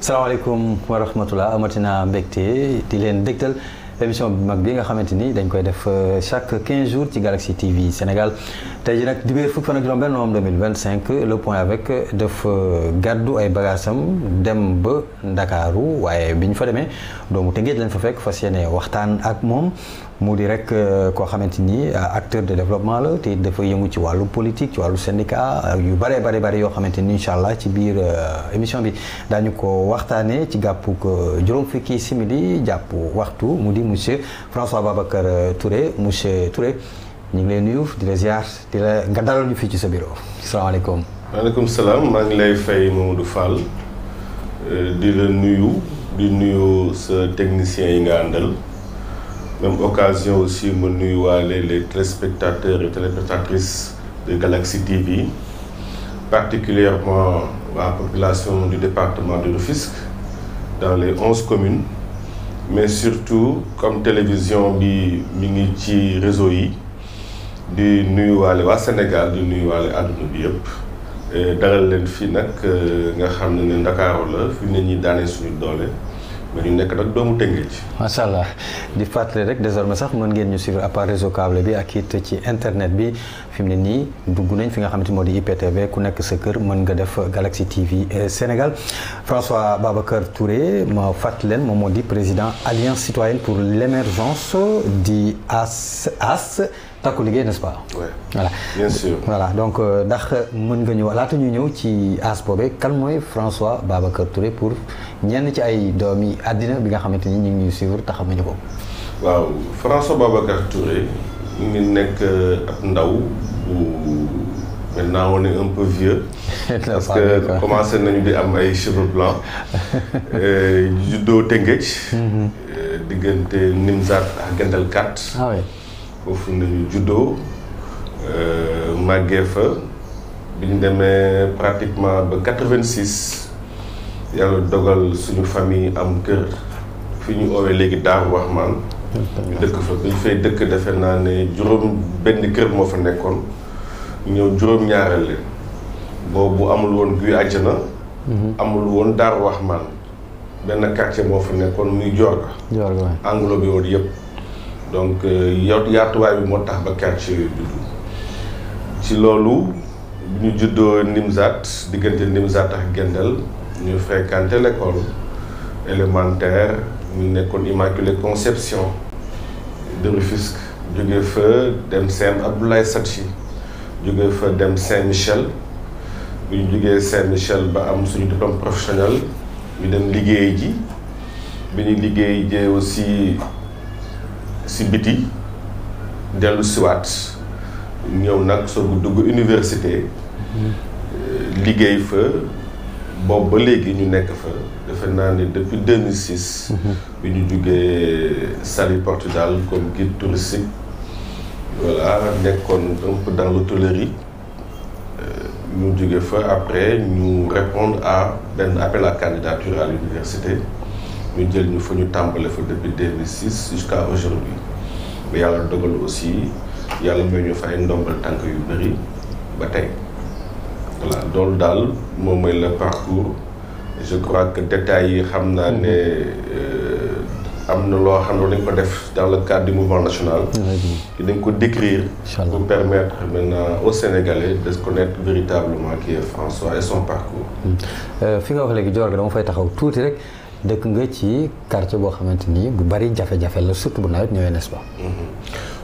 salaamaaleykum wa rahmatulah amatina mbégte di leen dégtal émission bi mag bi nga xamante ni dañ koy def chaque 15 jours ci Galaxy TV Sénégal tey jii nag dibéer fukki fan ak juróom-benn novembre 2025 le point avec dafa gàddu ay bagaasam dem ba Ndakaaru waaye bi ñu fa demee doomu Tëngéej lañ fa fekk fas yéene waxtaan ak moom mu di rek koo xamante ni acteur de développement la te dafa yëngu ci wàllu politique ci wàllu syndicat yu bare yoo xamante ni incha allah ci biir émission bi daañu ko waxtaanee ci gàppuk juróom fukki simili jàpp waxtu mu di monsieur François Babacar Touré monsieur Touré ñu ngi lay nuyu di la ziar di la nga dalal ñu fii ci sa bureau salaamaaleykum. maaleykum salaam maa ngi lay fay Mamadou Fall di la nuyu di nuyu sa technicien yi nga àndal. Même occasion aussi me nuyuwaale les téléspectateurs et téléspectatrices de Galaxy TV, particulièrement la population du département de Rufisque, dans les 11 communes, mais surtout comme télévision bi mi ngi ci réseau yi di nuyuwaale waa Sénégal di nuyuwaale àdduna bi yëpp dalal leen fii nag nga xam ne Ndakaaru la fi nit ñi daanee suñu doole. mais ñu nekk nag doomu Tëngéej. macha allah di fàttali rek désormais sax mën ngeen ñu suivre à part réseau câble bi ak it ci internet bi fi mu ne nii dugg nañ fi nga xamante moo di IPTV ku nekk sa kër mën nga def Galaxy TV Sénégal. François Babacar Touré ma fàttali leen moom moo di président Alliance citoyenne pour l'émergence di AS takku liggéey n'est-ce pas. oui voilà bien sûr. voilà donc ndax mën nga ñëw laata ñu ñëw ci AS boobee kan mooy François Babacar Touré pour ñenn ci ay doomi àddina bi nga xamante ni ñu ngi ñuy suivre te xamuñu ko. waaw François Babacar Touré ñu ngi nekk ab ndaw bu maintenant on est un peu vieux. parce que commencé nañu di am ay cheveux blancs. juddoo Tëngéej. diggante Nimzaat ak Gendal Kat. ah oui. foofu nañu juddoo màggee fa bi ñu demee pratiquement ba 86 yàlla dogal suñu famille am kër fi ñu oowee léegi Daaru Rahman ñu dëkk fa bi ñu fay dëkk defe naa ne juróom benn kër moo fa nekkoon ñëw juróom-ñaareel leen boobu amul woon Guy Àjjana amul woon Daaru Rahman benn quartier moo fa nekkoon muy Jorga englobé woon yëpp donc yaatuwaay bi moo tax ba quartier yooyu juddu ci loolu bu ñu juddoo Nimzaat diggante Nimzaat ak Gendal ñu fréquenté l'école élémentaire ñu nekkoon Immaculée Conception de Rufisque jóge fa dem CEM Abdoulaye Sadji jóge fa dem Saint-Michel bu ñu jógee Saint-Michel ba am suñu diplôme professionnel ñu dem liggéey ji bi ñu liggéey jee aussi si biti dellu siwaat ñëw nag soogu dugg université liggéey fa boobu ba léegi ñu nekk fa defe naa ne depuis 2006 bi ñu jugee Saly Portudal comme guide touristique voilà nekkoon un peu dans l'hôtellerie ñu jóge fa après ñu répondre à benn appel à candidature à l'université ñu jël ñu fa ñu tàmbale fa depuis 2006 jusqu'à aujourd'hui mais yàlla dogal aussi yàlla may ñu fa ay ndombal tànk yu bëri ba tey voilà loolu daal moom mooy le parcours je crois que détails yi xam naa ne am na loo xam ne dañ ko def dans le cadre du mouvement national dañ ko décrire pour permettre maintenant aux Sénégalais de se connaître véritablement qui est François et son parcours fi nga wax léegi Jorga dama fay taxaw tuuti rek dëkk nga ci quartier boo xamante ni bu bari jafe-jafe la surtout bu nawet ñëwee n'est-ce pas.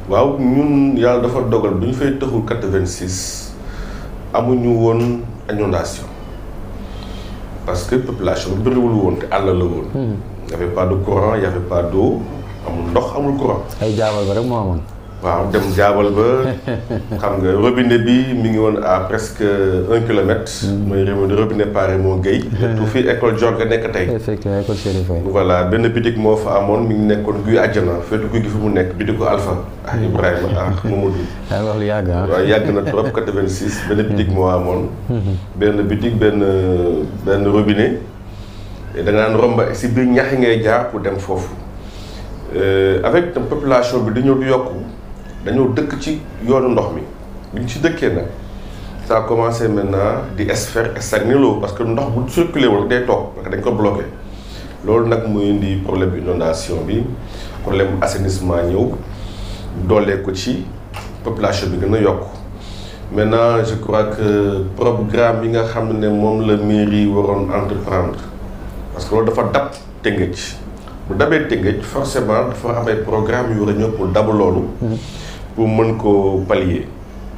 waaw ñun yàlla dafa dogal bu ñu fay tëxul 86 amuñu woon inondation parce que population bi bëriwul woon te àll la woon. y avait pas de courant y avait pas d'eau amul ndox amul courant. ay jaabal ba rek moo amoon. waaw dem jaabal ba xam nga robinet bi mi ngi woon à presque 1 kilomètre. mooy robinet Pare moo Guèye. tout fii école Jorga nekk tey. effectivement école Chérif Faye. voilà benn bitik moo fa amoon mi ngi nekkoon Guy Àjjana feetu guy gi fi mu nekk bitiku Alpha. ak Ibrahima ak Mamadou. yaa ngi wax lu yàgg ah. waaw yàgg na trop 86 benn bitik moo amoon. benn bitik benn robinet. da nga naan romb si biir ñax yi ngay jaar pour dem foofu. avec population bi dañoo yokku. dañoo dëkk ci yoonu ndox mi bi ñu ci dëkkee nag ça a commencé maintenant di stagner l'eau parce que ndox bu circulé wul day toog parce que dañ ko bloqué loolu nag muy indi problème inondation bi problème assainissement ñëw doolee ko ci population bi gën a yokk maintenant je crois que programme yi nga xam ne moom la mairie waroon entreprendre parce que loolu dafa dab Tëngéej bu dabee Tëngéej forcément dafa am ay programme yu war a ñëw pour dabu loolu pour mën ko pallier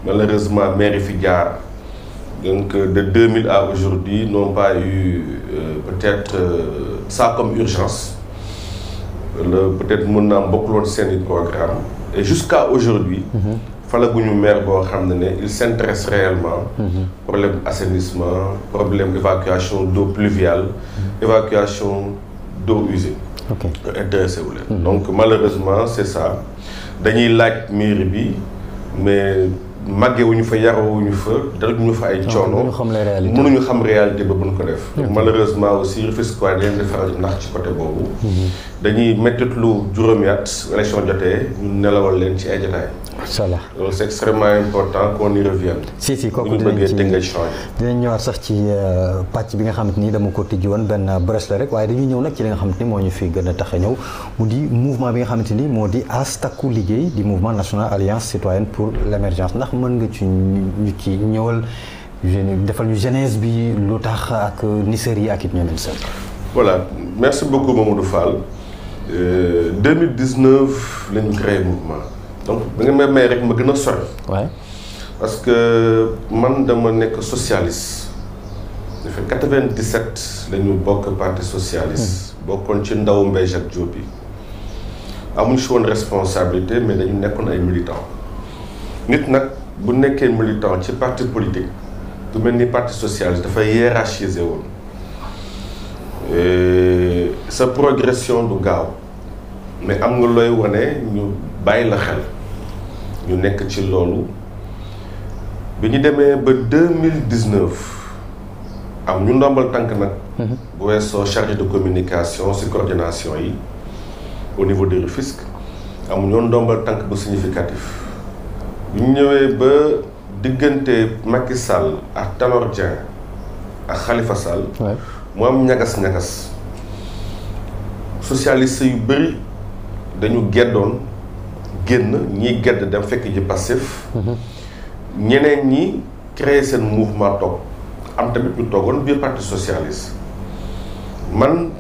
malheureusement maire yi fi jaar donc de 2000 à aujourd'hui n'ont pas eu peut-être ça comme urgence peut-être mën naa bokkuloon seeni programme et jusqu'à aujourd'hui falaguñu maire boo xam ne il s'intéresse réellement problème assainissement problème évacuation d'eau pluviale évacuation d'eau usée intéressé wu leen donc malheureusement c'est ça dañuy laaj mairie bi mais màggewuñu fa yarawuñu fa daluñu fa ay coono mënuñu xam réalité ba buñ ko def malheureusement aussi Rufisque waa dañ defaral ndax ci côté boobu dañuy mettitlu juróomi at élection jotee ñu nelawal leen ci ay jotaay inchallah loolu c'est extrêmement important qu'on y revienne si kooku dinañ ñëwaat sax ci pàcc bi nga xamante ni dama ko tijji woon benn brèche la rek waaye dañuy ñëw nag ci li nga xamante ni moo ñu fi gën a tax a ñëw mu di mouvement bi nga xamante ni moo di As Takku Liggéey di mouvement national alliance citoyenne pour l'émergence ndax mën nga ci ñu ci ñëwal defal ñu genèse bi lu tax ak nisër yi ak it ñeneen seen voilà merci beaucoup Mamadou Fall 2019 la ñu créé mouvement donc da nga may rek ma gën a sori parce que man dama nekk socialiste dafa 97 la ñu bokk parti socialiste bokkoon ci ndaw Mbaye Jacques Diop bi amuñu si woon responsabilité mais dañu nekkoon ay militants nit nag bu nekkee militant ci parti politique du mel ni parti socialiste dafay hiérarchiser woon sa progression du gaaw mais am nga looy wane ñu bàyyi la xel ñu nekk ci loolu bi ñu demee ba 2019 am ñu ndombal tànk nag bu weesoo chargé de communication ci coordination yi au niveau de Rufisque am ñoo ndombal tànk bu significatif bi ñu ñëwee ba diggante Macky Sall ak Tanor Dieng ak Khalifa Sall mu am ñagas-ñagas socialiste yu bëri dañu geddoon génn ñiy gedd dem fekk ji Pastef ñeneen ñi créer seen mouvement toog am tamit ñu toogoon biir parti socialiste man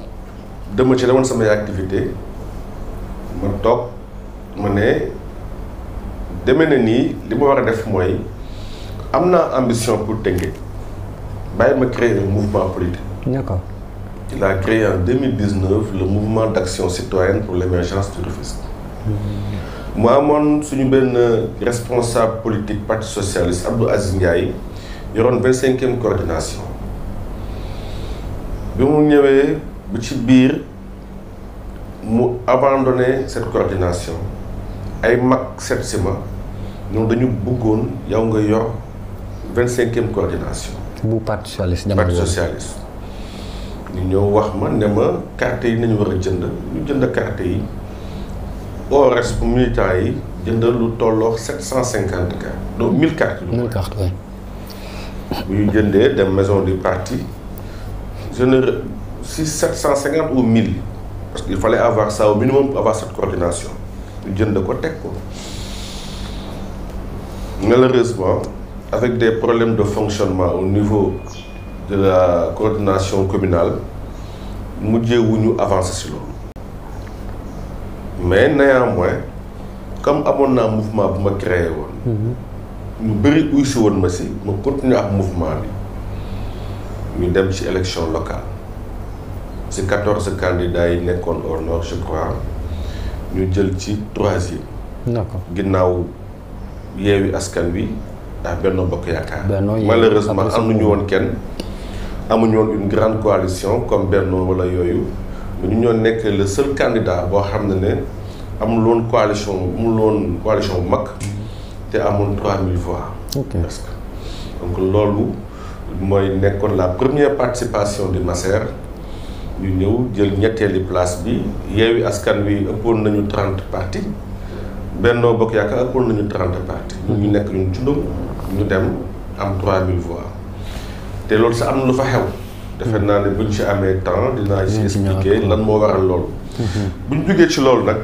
dama ci demoon samay activité ma toog ma ne demee na nii li ma war a def mooy am naa ambition pour Tëngéej bàyyi ma créer un mouvement politique. D'accord. Il a créé en 2019 le mouvement d'action citoyenne pour l'émergence du Rufisque. mu amoon suñu benn responsable politique parti socialiste Abdou Aziz Ndiaye yoroon 25e coordination bi mu ñëwee bu ci biir mu abandonné cette coordination ay mag seet si ma ñoom dañu bëggoon yow nga yor 25e coordination. bu parti socialiste. parti socialiste. ñu ñëw wax ma ne ma carte yi nañu war a jënd ñu jënd carte yi au reste militants yi jënd lu tolloo 750 cartes donc 1000 cartes. 1000 cartes oui. bu ñu jëndee dem maison du parti je ne si 750 ou 1000 parce qu'il fallait avoir ça au minimum pour avoir cette coordination ñu jënd ko teg ko malheureusement avec des problèmes de fonctionnement au niveau de la coordination communale mujjeewuñu avancer si loolu mais néanmoins comme amoon naa mouvement bu ma créé woon ñu bëri uy si woon ma si ma continuer ak mouvement bi ñu dem ci élection locale si 14 candidats yi nekkoon au nord je crois ñu jël ci 3e. D'accord. ginnaaw Yewwi Askan Wi ak Benno Bokk Yaakaar. malheureusement amuñu woon kenn amuñu woon une grande coalition comme Benno wala yooyu ñu ñoo nekk le seul candidat boo xam ne amul woon coalition bu mag te amoon 3000 voix. presque donc loolu mooy nekkoon la première participation du Maser ñu ñëw jël ñetteeli place bi Yewwi Askan Wi ëppoon nañu 30 partis Benno Bokk Yaakaar ëppoon nañu 30 partis ñu nekk ñun cundum ñu dem am 3000 voix te loolu sa am na lu fa xew. defe naa ne buñ ci amee temps dinaa ci expliquer lan moo waral loolu. buñ jógee ci loolu nag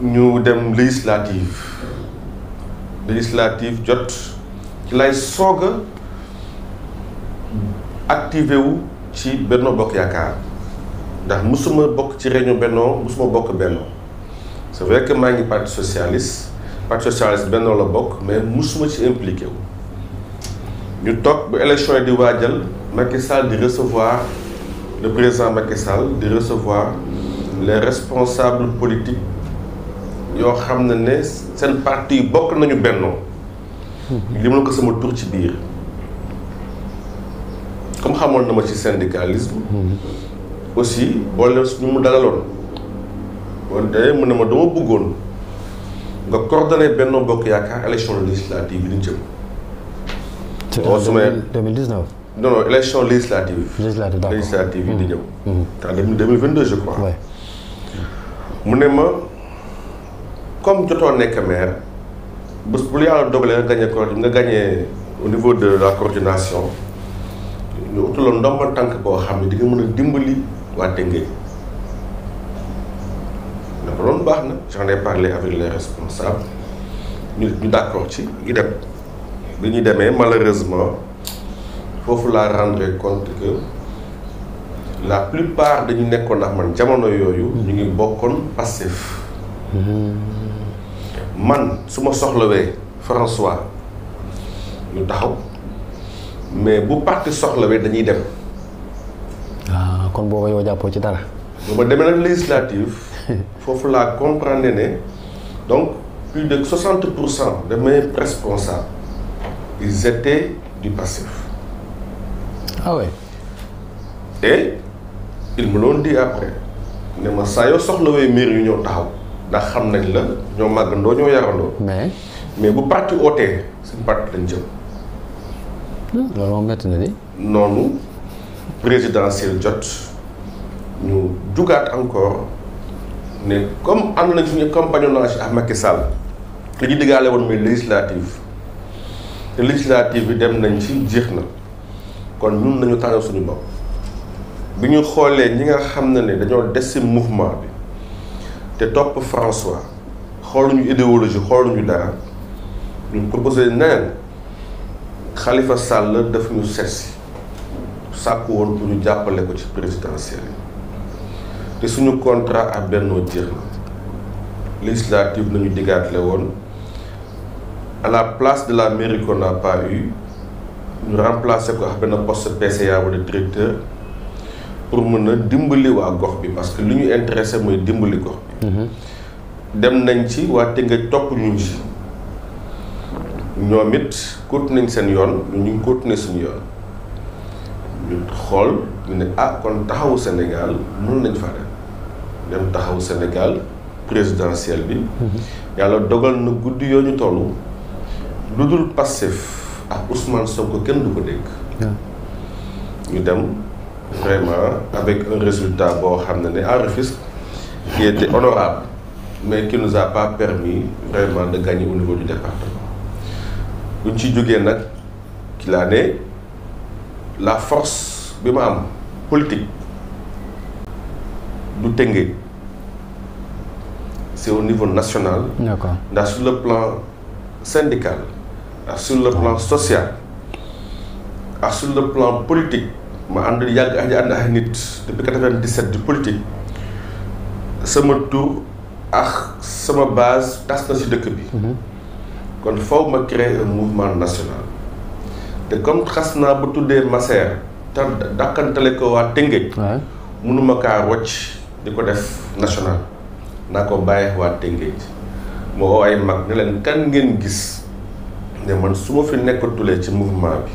ñu dem législative jot ci lay soog a activé wu ci Benno Bokk Yaakaar ndax musuma bokk ci réunion Benno musuma bokk Benno c'est vrai que maa ngi parti socialiste Benno la bokk mais musuma ci impliqué wu. ñu toog bu élection yi di waajal Macky Sall di recevoir le président Macky Sall di recevoir les responsables politiques yoo xam ne seen parti yi bokk nañu Benno li mën ko sama tur ci biir comme xamoon na ma ci syndicalisme aussi boole ñu mu dalaloon wante mu ne ma dama bëggoon nga coordonné Benno Bokk Yaakaar élection législative bi ñu jëm. c'est en 2019. non élection législative. législative yi di ñëw. en 2022 je crois. Ouais. mu ne ma comme jotoo nekk maire bés bu yàlla dogalee nga gagné au niveau de la coordination ñu utaloon ndombal tànk boo xam ne di nga mën a dimbali waa Tëngéej. ne ko loolu baax na j'en ai parlé avec les responsables ñu d'accord ci ñu dem. bi ñu demee malheureusement foofu laa rendre compte que la plupart dañu nekkoon ak man jamono yooyu ñu ngi bokkoon Pastef man su ma soxlawee François ñu taxaw mais bu parti soxlawee dañuy dem. kon booba yow jàppoo ci dara. bu ma demee nag législative foofu laa comprendre ne donc plus de 60% de mes responsables ils étaient du Pastef. Ah ouais. Et ils me l'ont dit après ne ma saa yoo soxlawee maire yu ñëw taxaw ndax xam nañ la ñoo màggandoo ñoo yarandoo. mais bu parti ootee seen parti lañ jëm. loolu moom métti na di. noonu présidentiel jot ñu jugaat encore ne comme ànd nañ suñu compagnonnage ak Macky Sall li ñu diggaale woon mooy législative te législative bi dem nañ ci jeex na kon ñun nañu tànnal suñu bopp bi ñu xoolee ñi nga xam ne dañoo des ci mouvement bi te topp François xooluñu idéologie xooluñu dara ñu proposé neneen Khalifa Sall daf ñu seetsi sàkku woon pour ñu jàppale ko ci présidentielle yi te suñu contrat ak Benno jeex na législative nañu digaatle woon à la place de la mairie qu'on n'a pas eu ñu remplacer ko ak benn poste PCA wala directeur pour mën a dimbali waa gox bi parce que li ñu intéressé mooy dimbali gox bi. dem nañ ci waa Tëngéej topp ñu ci ñoom it continué nañ seen yoon ñu ngi continué suñu yoon ñu xool ñu ne kon taxawu Sénégal mën nañ fa dem taxawu Sénégal présidentielle bi. yàlla dogal na guddi yoo ñu toll lu dul Pastef ak Ousmane Sonko kenn du ko dégg. ñu dem vraiment avec un résultat boo xam ne à Rufisque qui était honorable mais qui nous a pas permis vraiment de gagner au niveau du département. bu ñu ci jógee nag ki laa ne la force bi ma am politique du Tëngéej c'est au niveau national. D'accord. ndax sur le plan syndical ak sur le plan social ak sur le plan politique ma ànd yàgg ànd ak nit depuis 97 di politique sama tour ak sama base tas na ci dëkk bi. kon faw ma créer un mouvement national te comme xas naa ba tuddee Masseer te dàkkantale ko waa Tëngéej. mënuma kaa wocc di ko def national naa ko bàyyi waa Tëngéej moo woo ay mag ne leen kan ngeen gis ne man su ma fi nekkatulee ci mouvement bi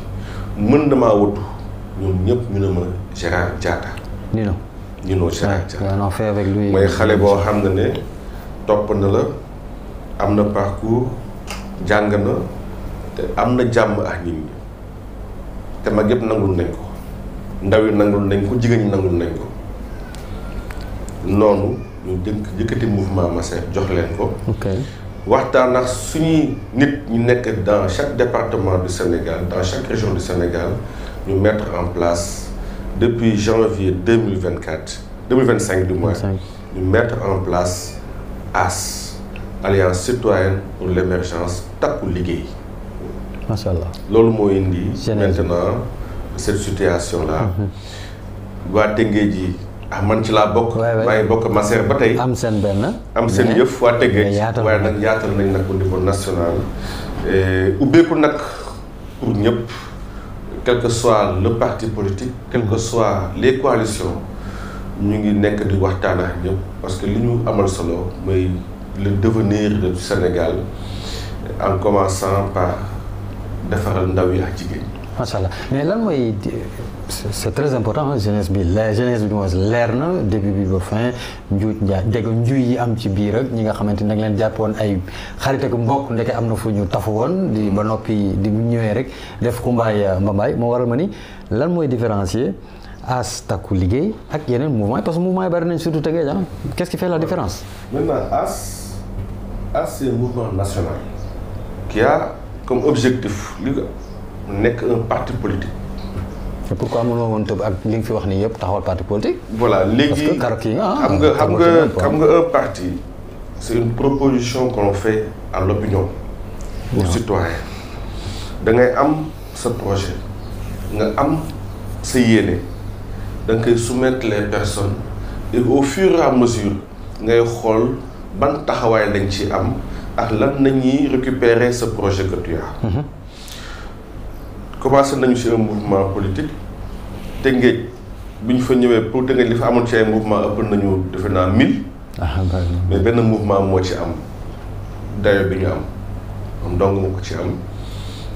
mën na maa wutu ñun ñëpp ñu ne ma Gérard Diatta. Nino Gérard Diatta. mooy xale boo xam ne topp na la am na parcours jàng na te am na jàmm ak nit ñi te mag yëpp nangul nañ ko ndaw yi nangul nañ ko jigéen ñi nangul nañ ko noonu ñu yëkkati mouvement Masseer jox leen ko. waxtaan ak suñuy nit ñu nekk dans chaque département du Sénégal dans chaque région du Sénégal ñu mettre en place depuis janvier 2025 du moins ñu mettre en place AS Alliance citoyenne pour l'émergence takku liggéey. macha allah loolu moo indi maintenant cette situation là. waa Tëngéej ji man ci laa bokk. maa ngi bokk Maser ba tey. am seen yëf waa Tëngéej waaye nag yaatal nañ nag au niveau national. ubbeeku nag pour ñëpp quel que soit le parti politique quel que soit les coalitions ñu ngi nekk di waxtaan ak ñëpp parce que li ñu amal solo mooy le devenir du Sénégal en commençant par defaral ndaw yi ak jigéen. macha allah mais lan mooy c'est très important jeunesse bi mooy leer na début bi ba fin njuuj njaay dégg njuuy yi am ci biir ak ñi nga xamante ni da nga leen jàpp woon ay xarit ak mbokk ndeke am na fu ñu tafu woon di ba noppi di ñëwee rek def xumbaay mbambaay moo waral ma ni lan mooy différencier AS takku liggéey ak yeneen mouvement parce que mouvement yi bari nañ surtout Tëngéej qu'est-ce qui fait la différence. maintenant AS c'est un mouvement national qui a comme objectif nekk un parti politique. et pourquoi mënoo woon tëb ak li nga fi wax nii yëpp taxawal parti politique. voilà léegi parce que xam nga un parti c'est une proposition qu'on fait à l'opinion aux citoyens da ngay am sa projet nga am sa yéene da nga koy soumettre les personnes et au fur et à mesure ngay xool ban taxawaay lañ ci am ak lan nañuy récupérer ce projet que tu as. commencé nañu ci un mouvement politique Tëngéej bu ñu fa ñëwee pour Tëngéej li fa amoon ci ay mouvement ëpp nañu defe naa 1000. mais benn mouvement moo ci am dayo bi ñu am moom dong moo ko ci am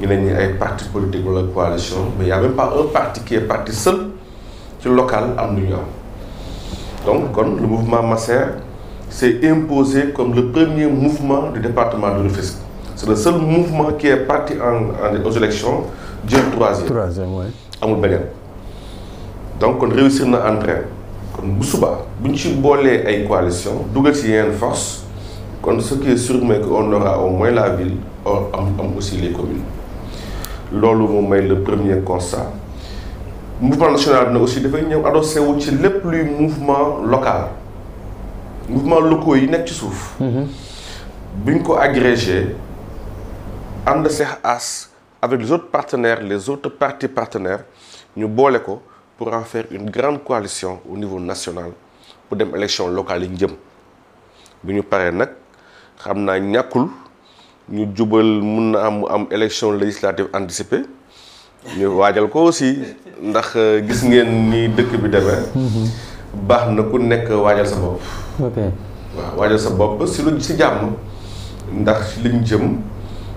ñeneen ñi ay parti politique wala coalition mais y a même pas un parti qui est parti seul ci local am lu ñu am donc kon le mouvement Maser s'est imposé comme le premier mouvement du département de Rufisque. C'est le seul mouvement qui est parti aux élections jël troisième amul beneen donc kon réussir na entrain kon bu suba bu ñu ci boolee ay coalition dugal ci yeneen force kon ce qui est sûr mooy que on aura au moins la ville am aussi les communes loolu moom mooy le premier constat. Mouvement national bi nag aussi dafay ñëw adossé wu ci lépp luy mouvement local mouvement locaux yi nekk ci suuf. bu ñu ko agrégé ànd seex AS avec les autres partenaires les autres partis partenaires ñu boole ko pour en faire une grande coalition au niveau national pour dem élection locale yi jëm bu ñu paree nag xam naa ñàkkul ñu jubal mun na am élection législative anticipée ñu waajal ko aussi ndax gis ngeen ni dëkk bi demee. baax na ku nekk waajal sa bopp. waaw waajal sa bopp si jàmm ndax liñ jëm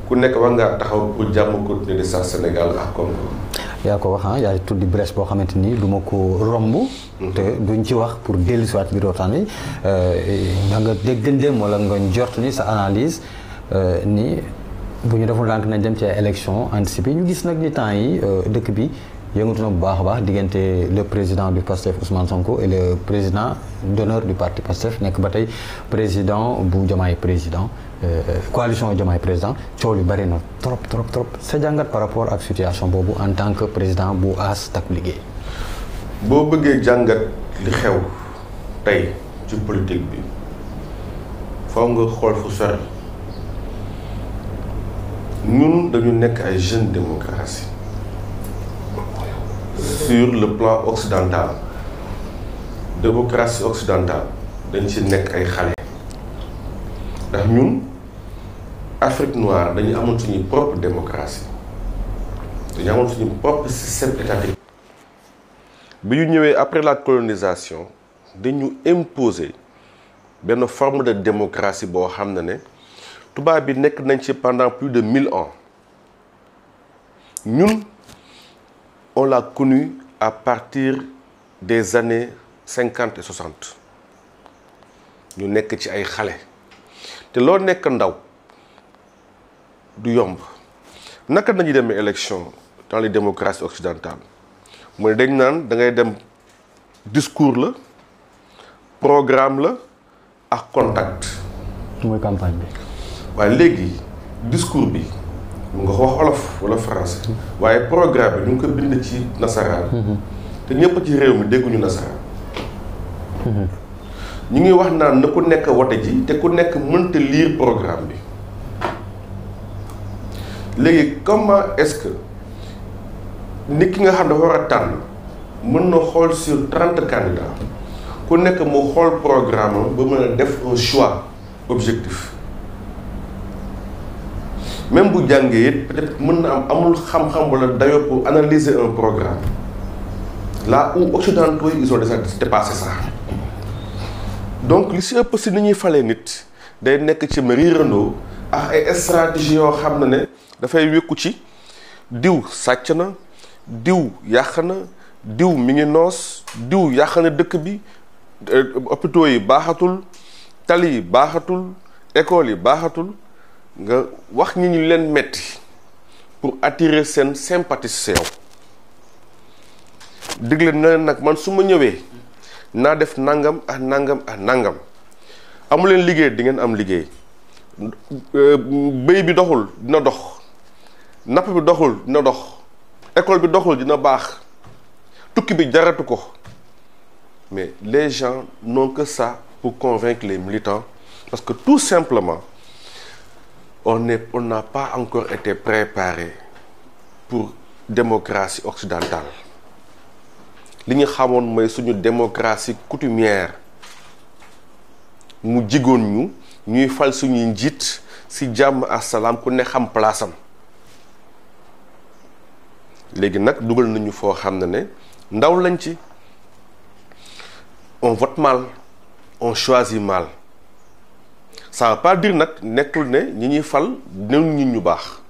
ku nekk war ngaa taxaw pour jàmm continuer di sax Sénégal ak Congo. yaa ko wax yaa tuddi brèche boo xamante ni du ma ko romb. te duñ ci wax pour dellusiwaat biir waxtaan wi nga dégg wala nga jort ni sa analyse ni bu ñu deful ndànk nañ dem ci ay élection anticipée ñu gis nag ni temps yi dëkk bi yëngatu na bu baax a baax diggante le président du PASTEF Ousmane Sonko et le président d'honneur du parti PASTEF nekk ba tey président bu Diomaye président coalition Diomaye président coow li bari na trop sa jàngat par rapport ak situation boobu en tant que président bu AS Takku Liggéey. boo bëggee jàngat li xew tey ci politique bi foog nga xool fu sori ñun dañu nekk ay jeunes démocratie sur le plan occidental démocratie occidentale dañ ci nekk ay xale ndax ñun Afrique noire dañu amoon suñu propre démocratie dañu amoon suñu propre système étatique bi ñu ñëwee après la colonisation dañu imposer benn forme de démocratie boo xam ne tubaab bi nekk nañ ci pendant plus de 1000 ans ñun on l'a connu à partir des années 50 et 60 ñu nekk ci ay xale te loo nekk ndaw du yomb naka nañu demee élection dans les démocraties occidentales mooy dañ naan da ngay dem discours la programme la ak contact. mooy campagne bi. waaye léegi discours bi mu nga ko wax olof wala français waaye programme bi ñu ngi ko bind ci nasaraan te ñëpp ci réew mi dégguñu nasaraan ñu ngi wax naan na ku nekk wote ji te ku nekk mënta lire programme bi léegi comment est-ce que nit ki nga xam dafa war a tànn mën na xool sur 30 candidats ku nekk mu xool programme am ba mën a def un choix objectif même bu jàngee it peut-être mën na amul xam-xam wala dayoo pour analyser un programme là où occidentaux yi ils ont déjà dépassé ça donc li si ëpp si ni ñuy falee nit day nekk ci ma riirandoo ak ay stratégie yoo xam ne ne dafay wékku ci diw sàcc na diw yàq na diw mi ngi noos diw yàq na dëkk bi hôpitaux yi baaxatul tali yi baaxatul école yi baaxatul nga wax ñi ñu leen metti pour attirer seen sympathie si yow digle na leen nag man su ma ñëwee naa def nangam ak nangam ak nangam amu leen liggéey di ngeen am liggéey béy bi doxul dina dox napp bi doxul dina dox école bi doxul dina baax tukki bi jaratu ko mais les gens n'ont que ça pour convaincre les militants parce que tout simplement on n'a pas encore été préparé pour démocratie occidentale li ñu xamoon mooy suñu démocratie coutumière mu jigoon ñu ñuy fal suñuy njiit ci jàmm ak salaam ku ne xam place am léegi nag dugal nañu foo xam ne ndaw lañ ci on vote mal on choisit mal ça veut pas dire nag nekkul ne ñi ñuy fal néew ñu baax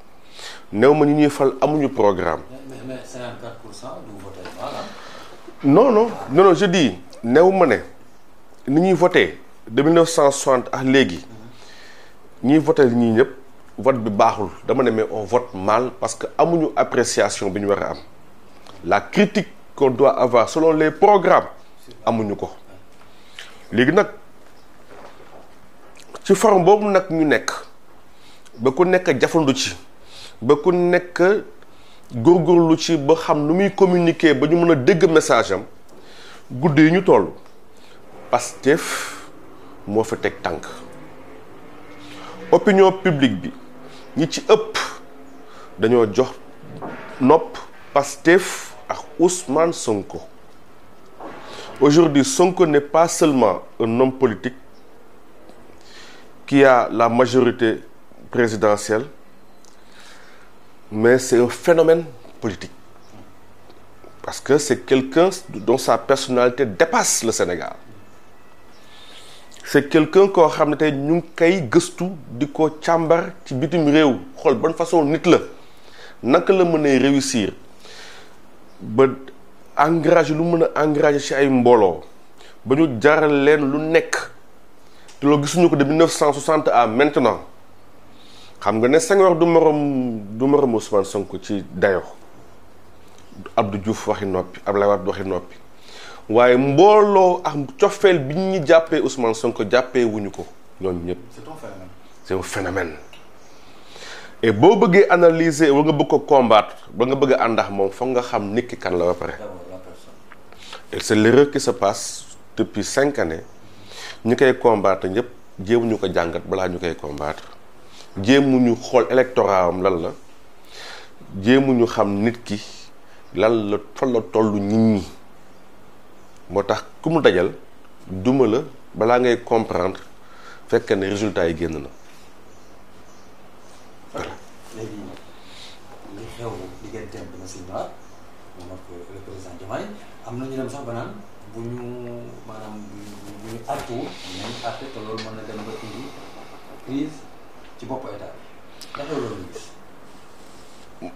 néew ma ñi ñuy fal amuñu programme. mais 54% du voter mal. non je dis néew ma ne ni ñuy voté de 1960 ak léegi ñiy voté ñii ñëpp vote bi baaxul dama ne mais on vote mal parce que amuñu appréciation bi ñu war a am la critique qu'on doit avoir selon les programmes amuñu ko léegi nag ci forme boobu nag ñu nekk ba ku nekk jafandu ci ba ku nekk góorgóorlu ci ba xam nu muy communiquer ba ñu mën a dégg message am guddi yi ñu toll Pastef moo fa teg tànk opinion publique bi ñi ci ëpp dañoo jox nopp Pastef ak Ousmane Sonko. Aujourd'hui, Sonko n'est pas seulement un homme politique qui a la majorité présidentielle, mais c'est un phénomène politique. Parce que c'est quelqu'un dont sa personnalité dépasse le Sénégal. C'est quelqu'un koo xam ne tey ñu ngi koy gëstu di ko càmbar ci bitim réew xool bonne façon nit la naka la mën a réussir ba engagé lu mën a engagé ci ay mbooloo ba ñu jaral leen lu nekk te loolu gisuñu ko de 1960 à maintenant xam nga ne Senghor du morom Ousmane Sonko ci dayo Abdou Diouf waxi noppi Abdoulaye Wade waxi noppi waaye mbooloo ak cofeel bi ñu jàppee Ousmane Sonko jàppee wuñu ko ñooñu ñëpp. C'est un phénomène. Et boo bëggee analyser wala nga bëgg ko combattre ba nga bëgg a àndax moom foog nga xam nit ki kan la ba pare. Et c'est l'erreur qui se passe depuis 5 années ñu koy combattre ñëpp jéemuñu ko jàngat balaa ñu koy combattre jéemuñu xool électorat am lan la jéemuñu xam nit ki lan la fan la tollu nit ñi moo tax ku mu dajal duma la balaa ngay comprendre fekk ne résultat yi génn na voilà. léegi li xew digganteem dama si ñëwaat moom ak le président Diomaye am na ñu dem sax ba naan bu ñu maanaam bu ñu artuwul nañ artu te loolu mën na dem ba indi crise ci bopp état bi ndax loolu ñu gis.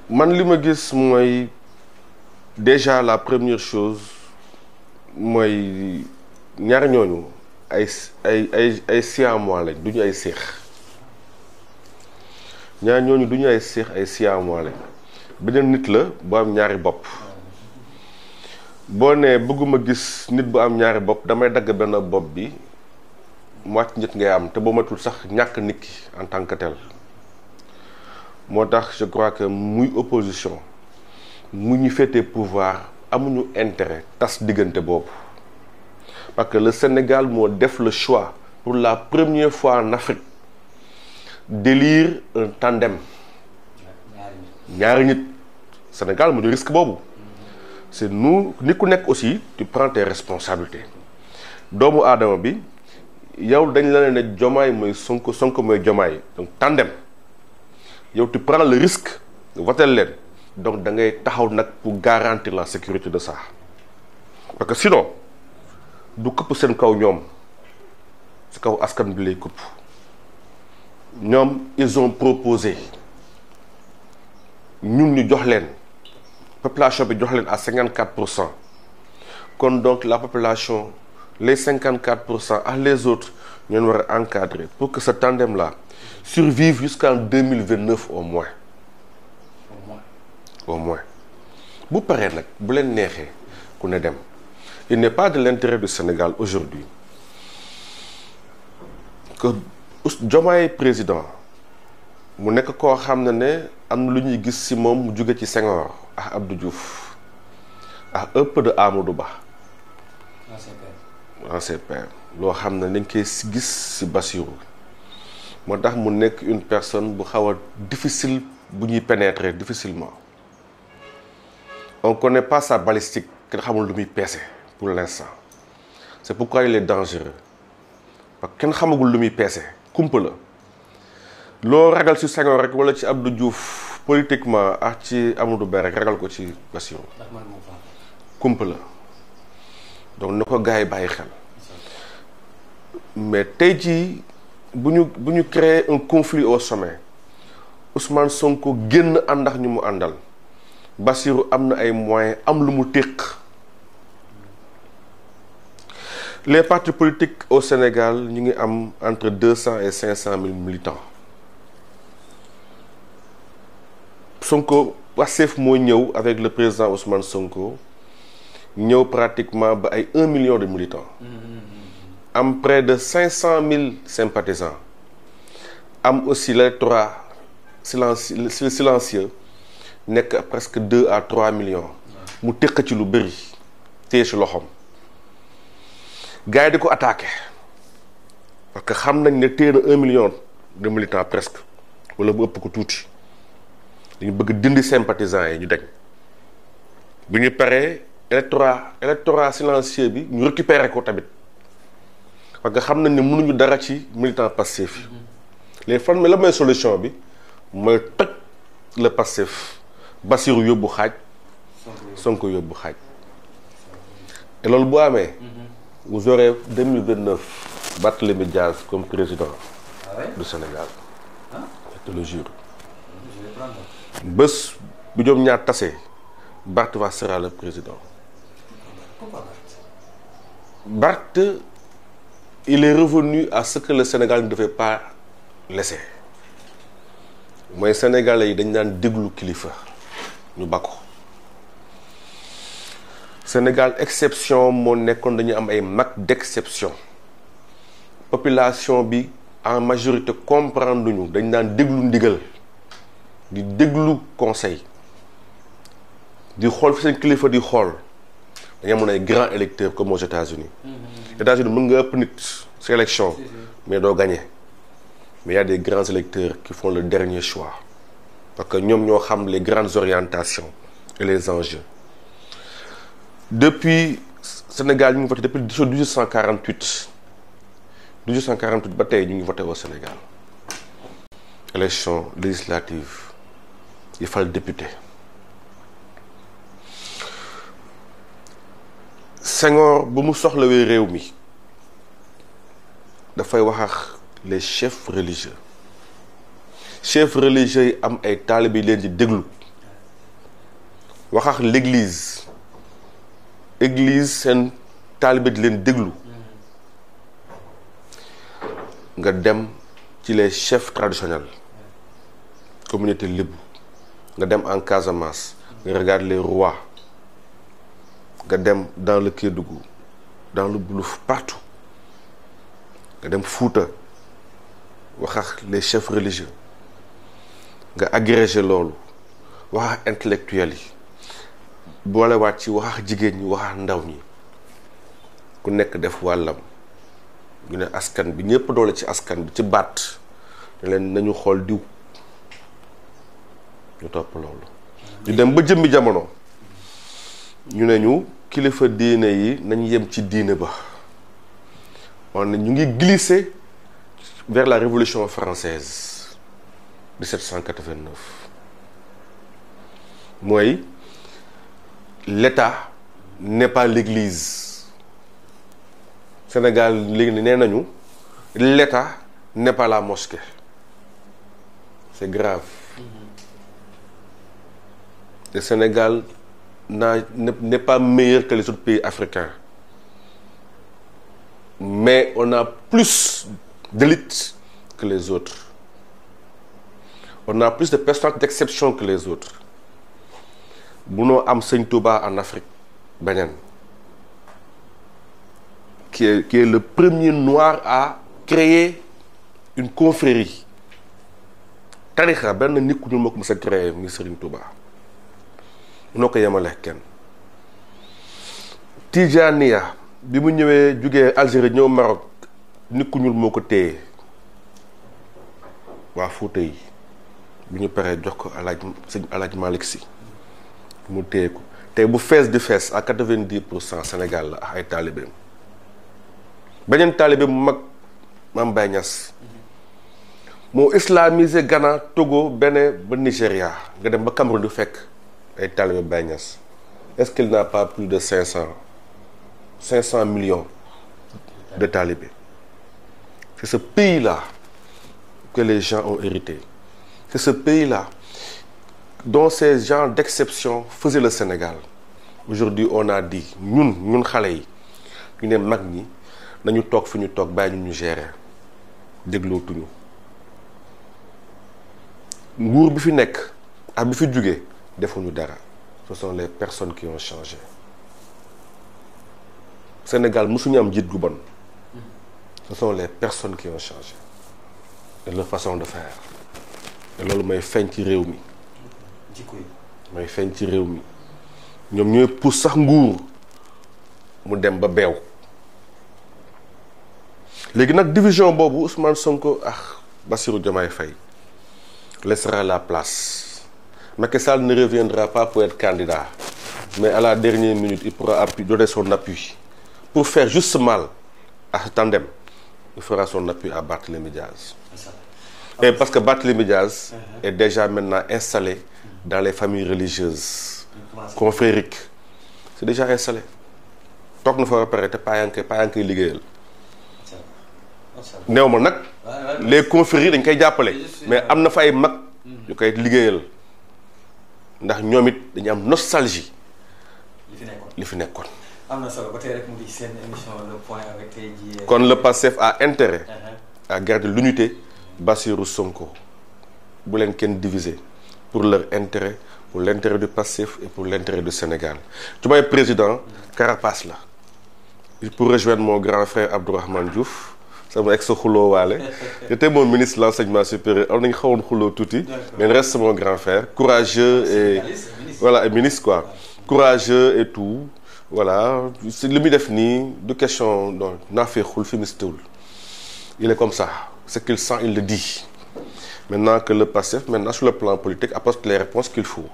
man li ma gis mooy déjà la première chose mooy ñaar ñooñu ay siamois lañ du ñu ay seex ñaar ñooñu du ñu ay seex ay siamois lañ beneen nit la bu am ñaari bopp boo nee bëgguma gis nit bu am ñaari bopp damay dagg benn bopp bi moitié nit ngay am te boo matul sax ñàkk nit ki en tant que tel moo tax je crois que muy opposition mu ñu féetee pouvoir amuñu intérêt tas diggante boobu parce que le Sénégal moo def le choix pour la première fois en Afrique d'élire un tandem ñaari nit Sénégal mu ñu risque boobu c'est nous ni ku nekk aussi tu prends tes responsabilités doomu aadama bi yow dañ la ne Diomaye mooy Sonko Sonko mooy Diomaye donc tandem yow tu prends le risque voter leen donc da ngay taxaw nag pour garantir la sécurité de ça parce que sinon du këpp seen kaw ñoom si kaw askan bi lay këpp ñoom ils ont proposé ñun ñu jox leen population bi jox leen à 54% kon donc la population les 54% ak les autres ñoo war a encadrer pour que ce tandem là survive jusqu'en 2029 au moins bu paree nag bu leen neexee ku ne dem il n'est pas de l'intérêt du Sénégal aujourd'hui que Diomaye président mu nekk koo xam ne am na lu ñuy gis ci moom mu jóge ci Senghor ak Abdou Diouf ak un peu de Amadou Ba ancien père loo xam ne dañ koy gis ci Bassirou moo tax mu nekk une personne bu xaw a difficile bu ñuy pénétrer difficilement on connaît pas sa balistique kenn xamul lu muy peese pour l'instant c'est pourquoi il est dangereux parce que kenn xamagul lu muy peese kumpa la loo ragal ci Senghor rek wala ci Abdou Diouf politiquement ak ci Amadou Ba rek ragal ko ci Bassirou kumpa la donc na ko gars yi bàyyi xel mais tey jii bu ñu créer un conflit au sommet Ousmane Sonko génn ànd ak ñu mu àndal Bassirou am na ay moyens am lu mu téq les partis politiques au Sénégal ñu ngi am entre 200 et 500 000 militants Sonko Pastef moo ñëw avec le président Ousmane Sonko ñëw pratiquement ba ay 1 million de militants am près de 500 000 sympathisants am aussi l'électorat silencieux nekk presque 2 à 3 millions mu téq ci lu bëri téye ci loxoom gars yi di ko attaqué parce que xam nañ ne téye na 1 million de militants presque wala bu ëpp ko tuuti dañu bëgg dindi sympathisants yi ñu dañ bu ñu paree électorat silencieux bi ñu récupérer ko tamit parce que xam nañ ne mënuñu dara ci militant Pastef yi les fan mais la mooy solution bi mooy toj le Pastef Bassirou yóbbu xaaj Sonko yóbbu xaaj et loolu bu amee vous aurez 2029 Barthélémy Diaz comme président du Sénégal je te le jure bés bu ñoom ñaar tasee Barth sera le président Barth il est revenu à ce que le Sénégal ne devait pas laisser mooy sénégalais yi dañ daan déglu kilifa ñu bakko Sénégal exception moo nekkoon dañu am ay mag d'exception population bi en majorité comprendre ñu dañ daan déglu ndigal di déglu conseil di xool fi seen kilifa di xool dañu amoon ay grands électeurs comme aux États-Unis États-Unis mën nga ëpp nit ci élection mais doo gagner mais il y a des grands électeurs qui font le dernier choix parce que ñoom ñoo xam les grandes orientations et les enjeux depuis Sénégal ñu ngi voté depuis 1848 ba tey ñu ngi voté au Sénégal élection législative il fal député Senghor ba mu soxlawee réew mi dafay wax ak les chefs religieux yi am ay taalibe yi leen di déglu wax ak l'église seen taalibe di leen déglu nga dem ci les chefs traditionnels communauté lébu nga dem en Casamance nga regarde les rois nga dem dans le Kédougou dans le Boulouf partout nga dem Fuuta wax ak les chefs religieux nga agrégé loolu wax ak intellectuels yi boolewaat ci wax ak jigéen ñi wax ak ndaw ñi ku nekk def wàllam ñu ne askan bi ñëpp doole ci askan bi ci baat ne leen nañu xool diw ñu topp loolu ñu dem ba jëmmi jamono ñu ne ñu kilifa diine yi nañ yem ci diine ba on ñu ngi glisser vers la Révolution française 1789 mooy l'État n'est pas l'Église. Sénégal léegi nee nañu l'État n'est pas la mosquée. C'est grave. Le Sénégal n'est pas meilleur que les autres pays africains. Mais on a plus d'élite que les autres. On a plus de personnes d'exception que les autres. Bunoo am Sëñ Touba en Afrique beneen qui est le premier noir à créer une confrérie tarixa benn nit ku ñu moo ko mës a créer muy Sëriñ Touba noo ko yemale kenn. Tijaniya bi mu ñëwee jugee Algérie ñëw Maroc nit ku ñuul moo ko téye waa Fuuta yi bi ñu paree jox ko sëñ Alaaji Malick Sy mu téye ko tey bu fees di fees à 90% Sénégal la ak ay taalibeem beneen taalibe mu mag Mame Baye Niass moo islamisé Ghana Togo Bénin ba Nigéria nga dem ba Cameroun du fekk ay taalibe Baye Niass est-ce qu'il n'a pas plus de 500 millions de talibés? C'est ce pays-là que les gens ont hérité. C'est ce pays-là dont ces gens d'exception faisaient le Sénégal. Aujourd'hui, on a dit, ñun xale yi ñu ne mag ñi nañu toog fi ñu toog bàyyi ñu gérer déglootuñu nguur bi fi nekk ak bi fi jugee defuñu dara. Ce sont les personnes qui ont changé. Sénégal musuñu am jiit gu bon. Ce sont les personnes qui ont changé de leur façon de faire. te loolu may feeñ ci réew mi. jikko yi may feeñ ci réew mi ñoom ñooy pousse sax nguur mu dem ba beew. léegi nag division boobu Ousmane Sonko ak Bassirou Diomaye Faye laissera la place. Macky Sall ne reviendra pas pour être candidat, mais à la dernière minute il pourra donner son appui pour faire juste mal à ce tandem. Il fera son appui à Barthélémy Diaz. Et parce que Barthélémy Diaz est déjà maintenant installé dans les familles religieuses confrériques. C'est déjà installé. toog na fa repéré te paa yaa ngi koy liggéeyal. néew ma nag les confréries dañ koy jàppale mais am na fa ay mag yu koy liggéeyal ndax ñoom it dañu am nostalgie li fi nekkoon. am na solo ba tey rek mu di seen émission le point avec tey jii. kon le Pastef a intérêt à garder l'unité. Bassirou Sonko bu leen kenn diviser pour leur intérêt, pour l'intérêt du Pastef et pour l'intérêt du Sénégal. Diomaye président carapace la. Il pourrait rejoindre mon grand frère Abdourahmane Diouf sama ex xuloo waale. J'étais mon ministre de l'enseignement supérieur am nañu xawoon xuloo tuuti. mais il reste mon grand frère courageux et voilà et ministre quoi. Courageux et tout voilà c'est li muy def nii du question donc naa fee xul fi mistewul. Il est comme ça. Ce qu'il sent, il le dit. Maintenant que le Pastef, maintenant sur le plan politique, apporte les réponses qu'il faut,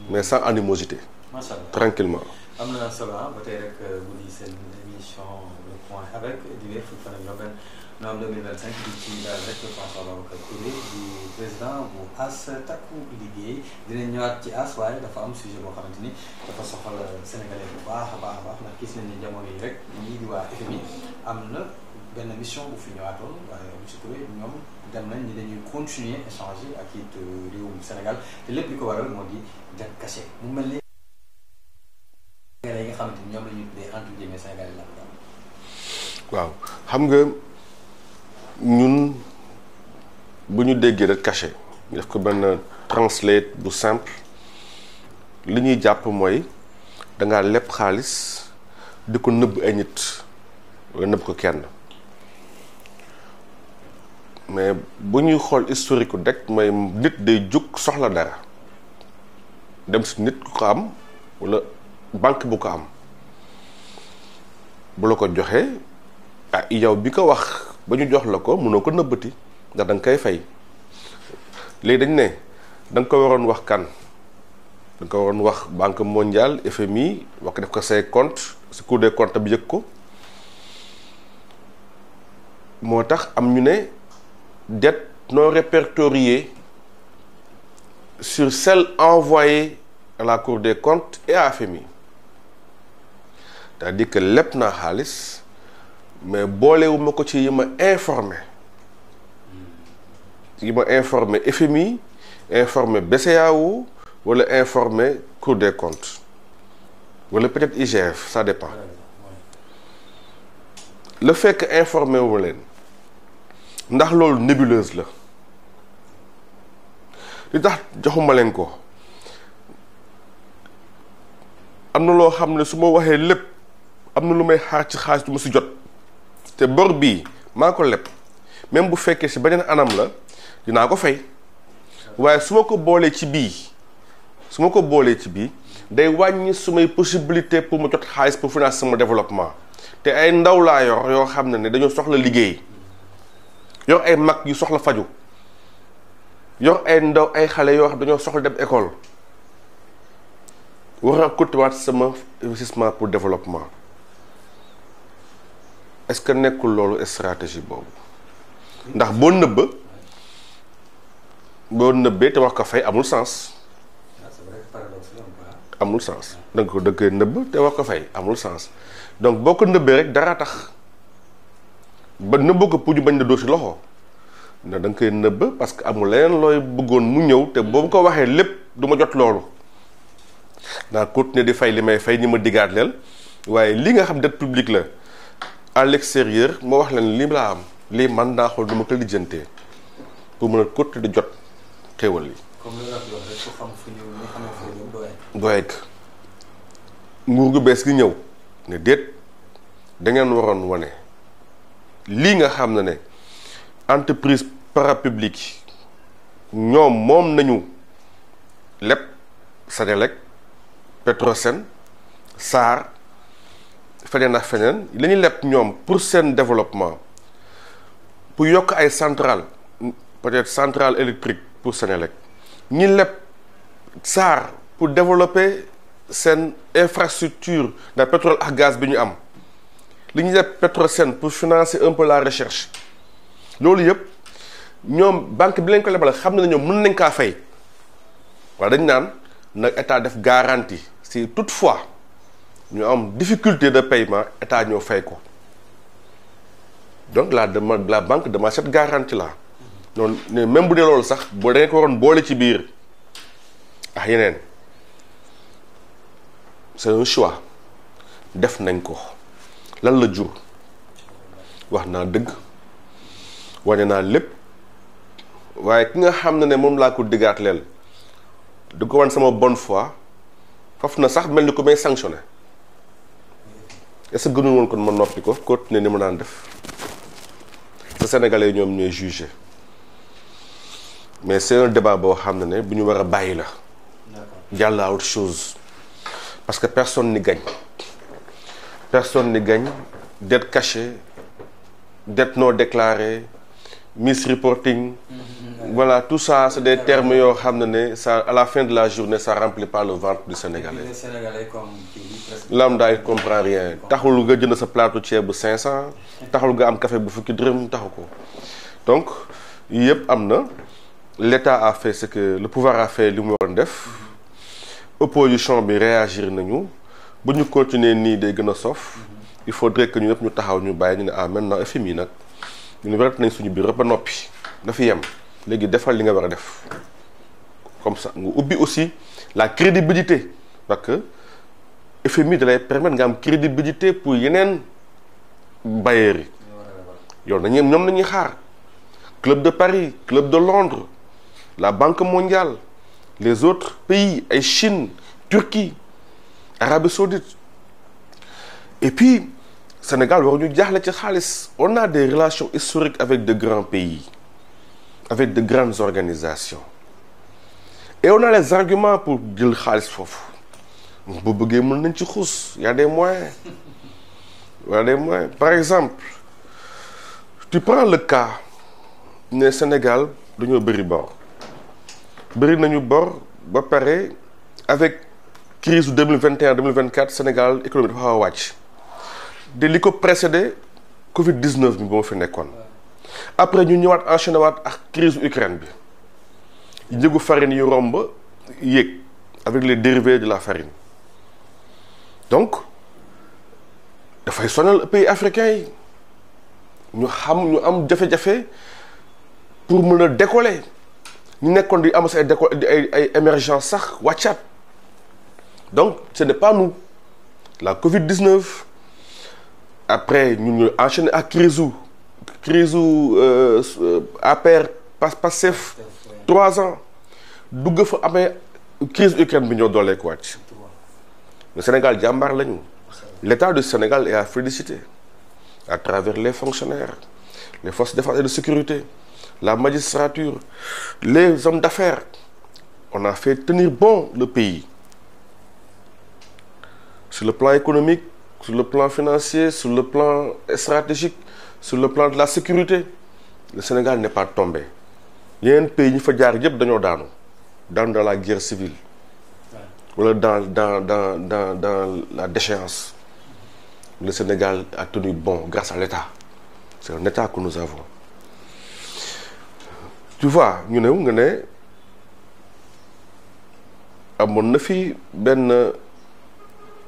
mais sans animosité, tranquillement. am na solo ba tey rek bu di seen émission le point avec divers fukki fan ak juróom-benn novembre 2025 di ci daal rek François Babacar Touré di président bu AS Takku Liggéey dinañ ñëwaat ci AS waaye dafa am sujet boo xamante ni dafa soxal sénégalais bu baax a baax ndax gis nañ ni jamono yi rek ñii di waa FMI am na benn mission bu fi ñëwaatoon waaye monsieur Touré ñoom dem nañ ni dañuy continuer échanger ak it réewum Sénégal te lépp li ko waral moo di det caché mu mel ni yi nga xamante ni ñoom la ñuy tuddee entre guillemets Sénégal yi la waaw xam nga ñun bu ñu déggee det caché ñu def ko benn translate bu simple li ñuy jàpp mooy dangaa lepp xaalis di ko nëbb ay nit wala nëbb ko kenn mais bu ñuy xool historique u DEC mooy nit day jóg soxla dara dem si nit ku ko am wala banque bu ko am bu la ko joxee yow bi ko wax ba ñu jox la ko mënoo ko nëbbati ndax da nga koy fay léegi dañ ne da nga ko waroon wax kan da nga ko waroon wax banque mondiale FMI wax ko def ko say compte si Cour des comptes bi yëg ko moo tax am ñu ne dette non répertoriée sur celle envoyée à la Cour des comptes et à FMI c'est-à-dire que lépp naa xaalis mais boolewuma ko ci yi ma informé FMI informé BCEAO wala informé Cour des comptes wala peut-être IGF ça dépend le fait que informé wu leen ndax loolu nébuleuse la li tax joxuma leen ko am na loo xam ne su ma waxee lépp am na lu may xaar ci xaalis du ma si jot te bor bii maa ko leb même bu fekkee si beneen anam la dinaa ko fay waaye su ma ko boolee ci bii day wàññi sumay possibilité pour ma jot xaalis pour financer sama développement te ay ndaw laa yor yoo xam ne dañoo soxla liggéey yor ay mag yu soxla faju yor ay ndaw ay xale yoo xam dañoo soxla dem école war a cotiwaat sama investissement pour développement est-ce que nekkul loolu stratégie boobu ndax boo nëbbee te wax ko fay amul sens donc da koy nëbb te wax ko fay amul sens donc boo ko nëbbee rek dara tax ba nëbb ko pour ñu bañ na doo si loxo ndax da nga koy nëbb parce que amul leneen looy bëggoon mu ñëw te boobu ko waxee lépp du ma jot loolu naa continuer di fay li may fay ñi ma diggaat leel waaye li nga xam dette publique la à l'extérieur moo wax leen li laa am lii man naa xool du ma ko lijjantee pour mën a continuer di jot xéwal yi. comme li nga wax rek ku xam fu ñu xamee fu ñu doy nguur gu bees gi ñëw ne déet da ngeen waroon wane lii nga xam ne entreprise parapublique ñoom moom nañu lépp Senelec Petrosen SAR feneen ak feneen la ñuy leb ñoom pour seen développement pour yokk ay centrale peut-être centrale électrique pour Senelec ñi leb SAR pour développer seen infrastructure de pétrole ak gaz bi ñu am li ñuy leb Petrosen pour financer un peu la recherche loolu yëpp ñoom banque bi leen ko lebal xam ne ñoom mën nañ kaa fay waaye dañ naan nag état def garantie si toutefois ñu am difficulté de paiement état ñoo fay ko donc la banque demande cette garantie là noonu même bu dee loolu sax boo da nga ko waroon boole ci biir ak yeneen c'est un choix def nañ ko lan la jur wax naa dëgg wane naa lépp waaye ki nga xam ne moom laa ko diggaat leel du ko wan sama bonne foi foofu na sax mel ni ko may sanctionné est-ce que gënul woon kon ma noppi ko continuer ni ma daan def te sénégalais ñoom ñooy jugé mais c'est un débat boo xam ne bu ñu war a bàyyi la jàll à autre chose parce que personne n'y gagne dette cachée dette non déclarée misreporting voilà tout ça c'est des termes yoo xam ne ça à la fin de la journée ça remplit pas le ventre du Sénégalais. Lambda il comprend rien taxul nga jënd sa plateau ceeb bu 500 taxul nga am café bu fukki dërëm taxu ko donc yëpp am na l'État a fait ce que le pouvoir a fait li mu waroon def opposition bi réagir nañu bu ñu continuer nii day gën a sof il faudrait que ñu ñëpp ñu taxaw ñu bàyyi ñu ne maintenant FMI nag ñu wérat nañ suñu biir ba noppi dafa yem léegi defal li nga war a def comme ça nga ubbi aussi la crédibilité parce que FMI da lay permettre nga am crédibilité pour yeneen bailleurs yi yow nañu ñoom nañuy xaar Club de Paris Club de Londres la Banque mondiale les autres pays ay Chine Turquie Arabie Saoudite et puis Sénégal waruñu jaaxle ci xaalis on a des relations historiques avec de grands pays avec de grandes organisations. Et on a les arguments pour jël xaalis foofu bu bëggee mën nañ ci xuus y a des moyens. Il y a des moyens. Par exemple, tu prends le cas ne Sénégal dañoo bëri bor bëri nañu bor ba pare avec crise 2021-2024 Sénégal économie dafa xaw a wàcc de li ko précédé Covid-19 bi ba ma fi nekkoon après ñu ñëwaat enchaîné waat ak crise Ukraine bi njëgu farine yu romb yéeg avec les dérivés de la farine donc dafay sonal pays africains yi ñu am jafe-jafe pour mën a décoller ñu nekkoon di am ay émergence sax wàccaat donc ce n'est pas nous la Covid-19 après ñun ñu enchaîné ak crise APR Pastef 3 ans dugg fa amee crise Ukraine bi ñoo doolee ko wàcc le Sénégal jàmbaar lañu l'État du Sénégal est à féliciter à travers les fonctionnaires les forces de défense et de sécurité la magistrature les hommes d'affaires on a fait tenir bon le pays sur le plan économique sur le plan financier sur le plan stratégique sur le plan de la sécurité le Sénégal n'est pas tombé yeneen pays ñi fa jaar yëpp dañoo daanu dans la guerre civile wala dans la déchéance. Le Sénégal a tenu bon grâce à l'État. C'est un État que nous avons. Tu vois, ñu ne nga ne amoon na fi benn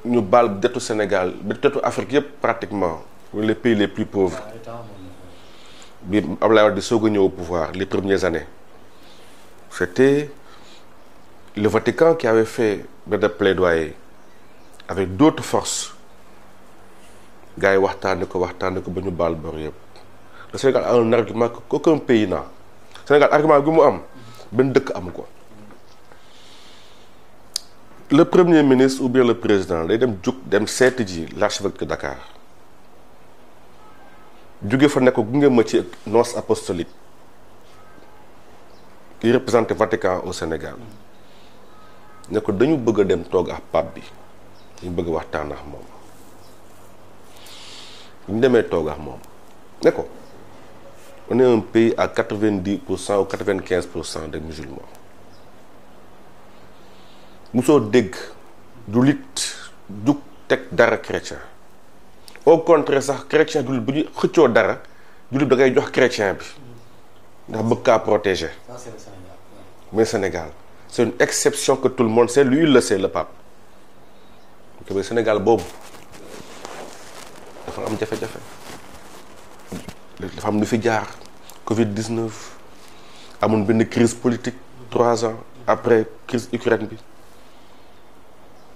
ñu baal dettu Sénégal dettu Afrique yëpp pratiquement les pays les plus pauvres bi Abdoulaye Wade di soog a ñëw au pouvoir les premières années. C'était le Vatican qui avait fait benn plaidoyer avec d'autres forces. Gars yi waxtaane ko ba ñu baal bor yëpp le Sénégal a un argument qu'aucun pays n'a Sénégal argument bi mu am benn dëkk amu ko le premier ministre ou bien le président day dem seeti ji l'archevêque de Dakar jóge fa ne ko gunge ma ci noces apostolique qui représente Vatican au Sénégal ne ko dañu bëgg a dem toog ak pape bi dañu bëgg a waxtaan ak moom ñu demee toog ak moom ne ko on est un pays à 90% ou 95% de musulmans musoo dégg jullit jug teg dara chrétien au contraire sax chrétien jullit bu ñu xëccoo dara jullit da ngay jox chrétien bi ndax bëgg kaa protéger. Ça c'est le Sénégal. Mais Sénégal c'est une exception que tout le monde sait lui il le sait le pape mais Sénégal boobu dafa am jafe-jafe dafa am lu fi jaar Covid-19 amoon benn crise politique 3 ans après crise Ukraine bi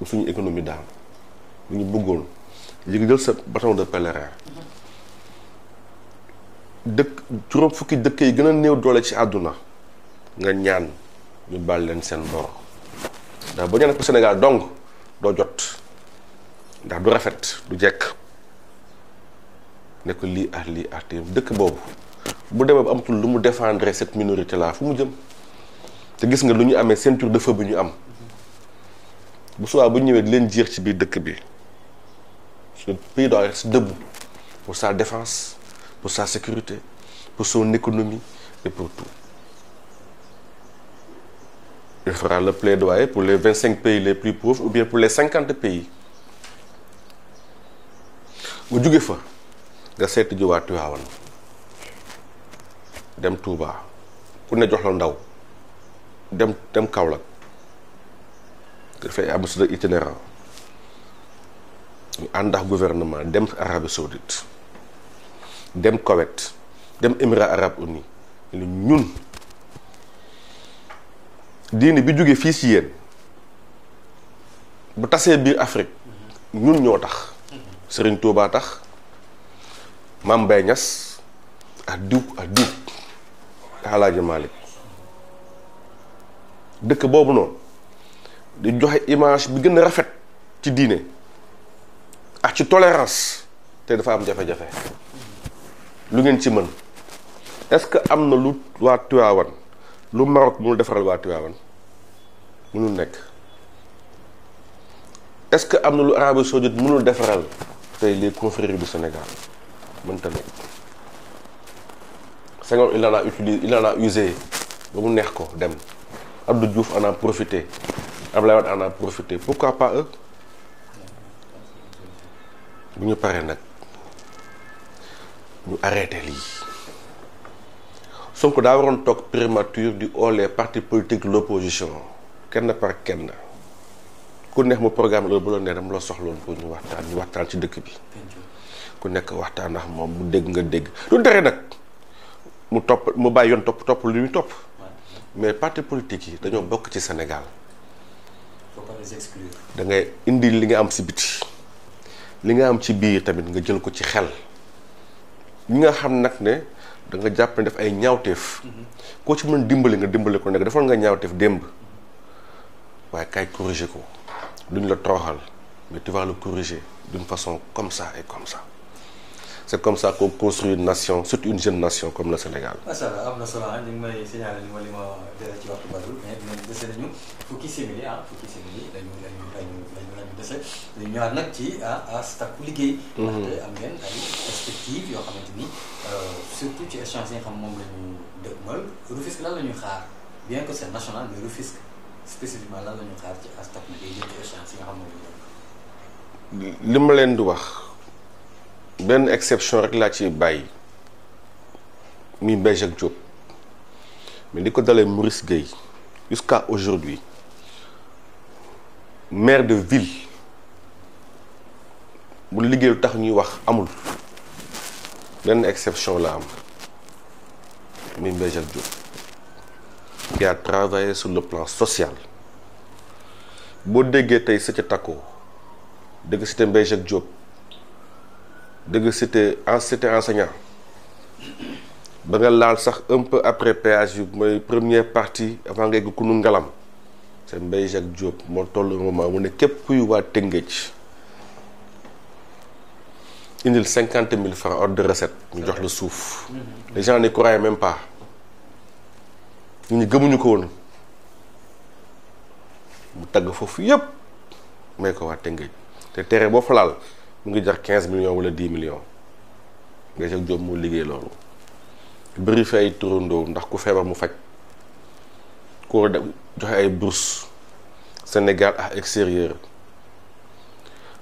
suñu économie daal lu ñu bëggoon léegi jël sa bâton de pèlerin dëkk juróom fukki dëkk yi gën a néew doole ci àdduna nga ñaan ñu baal leen seen bor ndax ba ñaan ko Sénégal dong doo jot ndax du rafet du jekk ne ko lii ak te dëkk boobu bu demee ba amatul lu mu défendre cette minorité là fu mu jëm te gis nga lu ñu amee ceinture de feu bi ñu am bu subaa bu ñëwee di leen jiir ci biir dëkk bi ce pays doit rester debout pour sa défense pour sa sécurité pour son économie et pour tout. Il fera le plaidoyer pour les 25 pays les plus pauvres ou bien pour les 50 pays nga jóge fa nga seeti ji waa Tiwaawan dem Touba ku ne jox la ndaw dem Kaolack dafay ambassadeur itinérant ñu ànd ak gouvernement dem Arabie Saoudite dem Koweït dem Émirats Arabes Unis ñun diine bi jógee fii si yéen bu tasee biir Afrique ñun ñoo tax Serigne Touba tax Mame Baye Niass ak diw Alaaji Malick dëkk boobu noonu di joxe image bi gën a rafet ci diine ak ci tolérance te dafa am jafe-jafe lu ngeen ci mën est-ce que am na lu waa Tivaouane lu Maroc mënul defaral waa Tivaouane mënul nekk est-ce que am na lu Arabie Saoudite mënul defaral tey les confrères du Sénégal mënta nekk. Senghor il en a usé ba mu neex ko dem Abdou Diouf en a profité Abdoulaye Wade en a profité pourquoi pas eux bu ñu paree nag ñu arrêté lii Sonko daa waroon toog primature di oo les partis politiques de l'opposition kenn par kenn ku neex mu programme loolu bu la nee dama la soxloon pour ñu waxtaan ci dëkk bi ku nekk waxtaan ndax moom mu dégg nga dégg lu tere nag mu bàyyi yoon topp lu ñu topp mais parti politique yi dañoo bokk ci Sénégal da ngay indi li nga am si biti li nga am ci biir tamit nga jël ko ci xel ñi nga xam nag ne da nga jàpp ne def ay ñaawteef koo ci mën dimbali nga dimbali ko nekk defoon nga ñaawteef démb waaye kay corriger ko duñ la toroxal mais tu vas le corriger d'une façon comme ça et comme ça. C'est comme ça qu'on construit une nation, surtout une jeune nation comme le Sénégal. macha allah am na solo ñu ngi may signaler li ma dese ci waxtu bariwul mais dinañ dese nañu fukki simili lañu dese ñu ñëwaat nag ci takku liggéey. ndaxte am ngeen ay perspectives yoo xamante ni surtout ci échéance yi nga xam moom la ñu dëgmal Rufisque lan la ñuy xaar bien que c'est national mais Rufisque spécifiquement lan la ñuy xaar ci takku liggéey jëm ci échéance yi nga xam moom la ñu li ma leen di wax. benn exception rek laa ci bàyyi muy Mbaye ak Diop mais li ko dalee Maurice Gueye jusqu'à aujourd'hui maire de ville bu liggéey lu tax ñuy wax amul benn exception la am muy Mbaye ak Diop qui a travaillé sur le plan social boo déggee tey sa ca takko dégg cité Mbaye ak Diop dëgg c'était enseignant ba nga laal sax un peu après péage yu mooy première partie avant ngay gu kunu ngalam c'est Mbaye Jacques Diop moo toll moment mu ne képp kuy waa Tëngéej indil 50 000 francs ordre de recette ñu jox la suuf les gens n'y croyaient même pas nit ñi gëmuñu ko woon mu tagg foofu yépp may ko waa Tëngéej te tere boo fa laal mu ngi jar 15 millions wala 10 millions Mbaye Jacques Diop moo liggéey loolu bëri fi ay turandoo ndax ku feebar mu faj ku joxe ay bourse Sénégal ak extérieur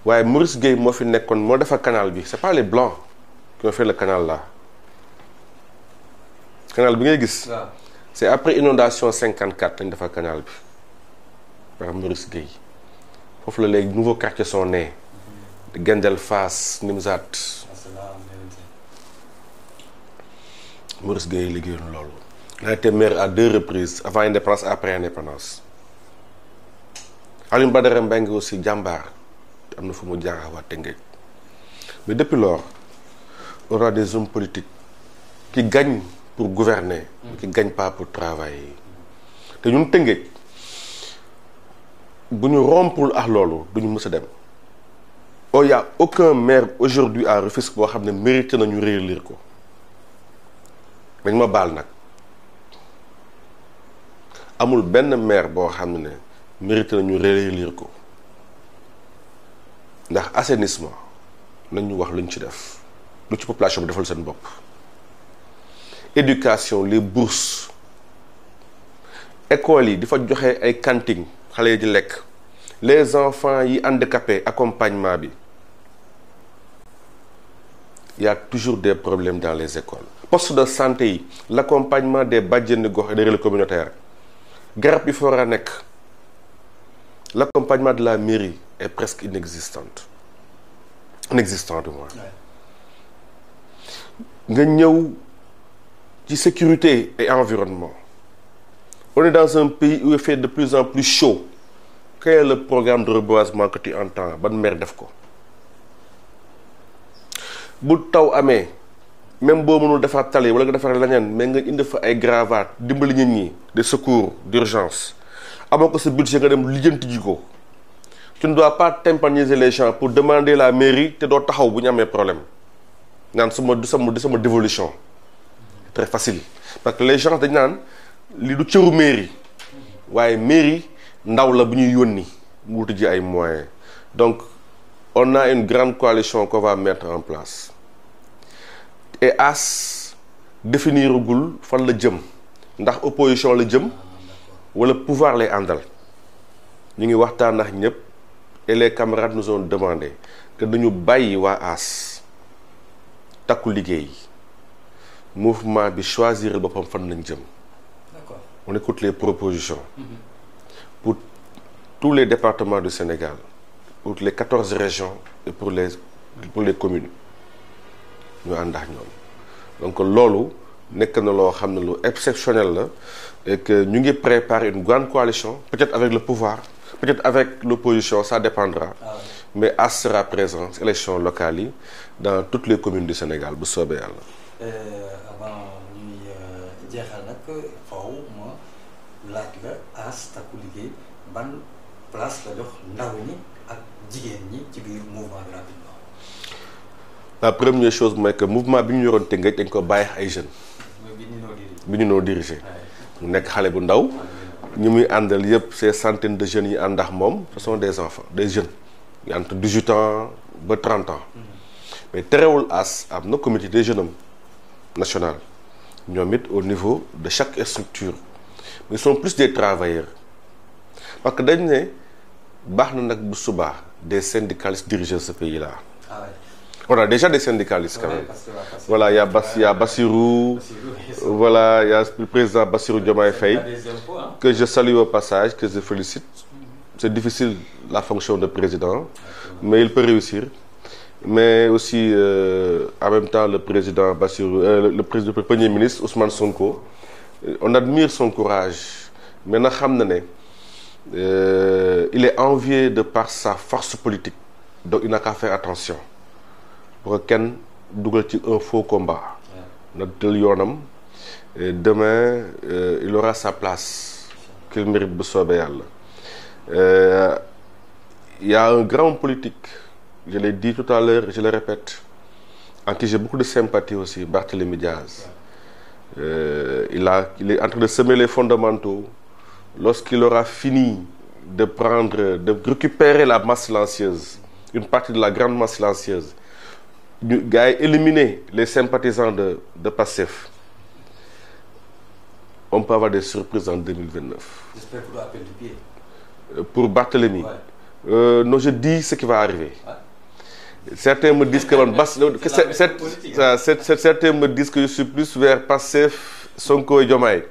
waaye Maurice Gueye moo fi nekkoon moo defar canal bi c'est pas les blancs qui ont fait le canal là canal bi ngay gis c'est après inondation 54 lañ defar canal bi par Maurice Gueye foofu la léegi nouveau quartier sont nés Gendel Fass Nimzat Maurice Gueye liggéeyoon loolu. Il a été maire à 2 reprises avant indépendance après indépendance. Alioune Badara Mbengue aussi jàmbaar am na fu mu jaar waa Tëngéej mais depuis lors on a des hommes politiques qui gagnent pour gouverner mais qui gagnent pas pour travailler te ñun Tëngéej bu ñu rompul ak loolu du ñu mës a dem. Oh, y a aucun maire aujourd'hui à Rufisque boo xam ne mérité nañu réélire ko dañ ma baal nag amul benn maire boo xam ne mérité nañu réélire ko ndax assainissement nañu wax luñ ci def lu ci population bi defal seen bopp éducation les bourses écoles yi di fa joxe ay cantines xale yi di lekk les enfants yi handicapés accompagnement bi il y a toujours des problèmes dans les écoles poste de santé yi l'accompagnement des bàjjenu gox et des relais communautaires garab yi fa war a nekk l'accompagnement de la mairie est presque inexistant du moins nga ñëw ci sécurité et environnement on est dans un pays où il fait de plus en plus chaud. Quel est le programme de reboisement que tu entends ban maire def ko bu taw amee même boo mënul defar tali wala nga defar leneen mais nga indi fa ay gravats dimbali nit ñi des secours d'urgence amoo ko sa budget nga dem lijjanti ji ko tu ne dois pas tympaniser les gens pour demander la mairie te doo taxaw bu ñu amee problème naan sama dévolution très facile parce que les gens dañ naan li du cëru mairie waaye mairie ndaw la bu ñuy yónni mu wuti ji ay moyens donc on a une grande coalition qu'on va mettre en place et AS définiragul fan la jëm ndax opposition la jëm wala pouvoir lay àndal ñu ngi waxtaan ak ñëpp et les camarades nous ont demandé que dañu bàyyi waa AS takku liggéey mouvement bi choisir boppam fan lañ jëm. D'accord. On écoute les propositions pour tous les départements du Sénégal, pour les 14 régions et pour les communes ñu ànd ak ñoom donc loolu nekk na loo xam ne lu exceptionnel la et que ñu ngi préparer une grande coalition peut-être avec le pouvoir peut-être avec l'opposition ça dépendra mais AS sera présent élections locales yi dans toutes les communes du Sénégal bu soobee yàlla. Avant ñuy jeexal nag faw ma laaj la AS Takku Liggéey ban place la jox ndaw ñi ak jigéen ñi ci biir mouvement bi rapidement. La première chose mooy que mouvement bi ñu yoroon Tëngéej dañ ko bàyyi ay jeunes. bi ñu noo dirigé. mu nekk xale bu ndaw. ñu muy àndal yëpp ces centaines de jeunes yi ànd ak moom ce sont des enfants des jeunes yu entre 18 ans ba 30 ans. mais terewul AS am na comité des jeunes am national ñoom it au niveau de chaque structure mais ils sont plus des travailleurs parce que dañ ne baax na nag bu subaa des syndicalistes dirigent ce pays là. On a déjà des syndicalistes quand même. Voilà, il y a Bassirou, voilà, il y a le président Bassirou Diomaye Faye, que je salue au passage, que je félicite. C'est difficile la fonction de président, mais il peut réussir. Mais aussi, en même temps, le président Bassirou, le premier ministre Ousmane Sonko, on admire son courage. Maintenant, il est envié de par sa force politique, donc il n'a qu'à faire attention. Pour kenn dugal ci un faux combat na del yoonam demain il aura sa place qu'il mérite bu soobee yàlla. Il y a un grand politique, je l'ai dit tout à l'heure, je le répète, en qui j'ai beaucoup de sympathie aussi, Barthélémy Diaz. Il est en train de semer les fondamentaux. Lorsqu'il aura fini de récupérer la masse silencieuse, une partie de la grande masse silencieuse, ñu gars yi éliminer les sympathisants de Pastef, on peut avoir des surprises en 2029. J'espère pour l'appel du pied. Pour Barthélémy. Non, je dis ce qui va arriver. Certains me disent que certains me disent que je suis plus vers Pastef, Sonko et Diomaye.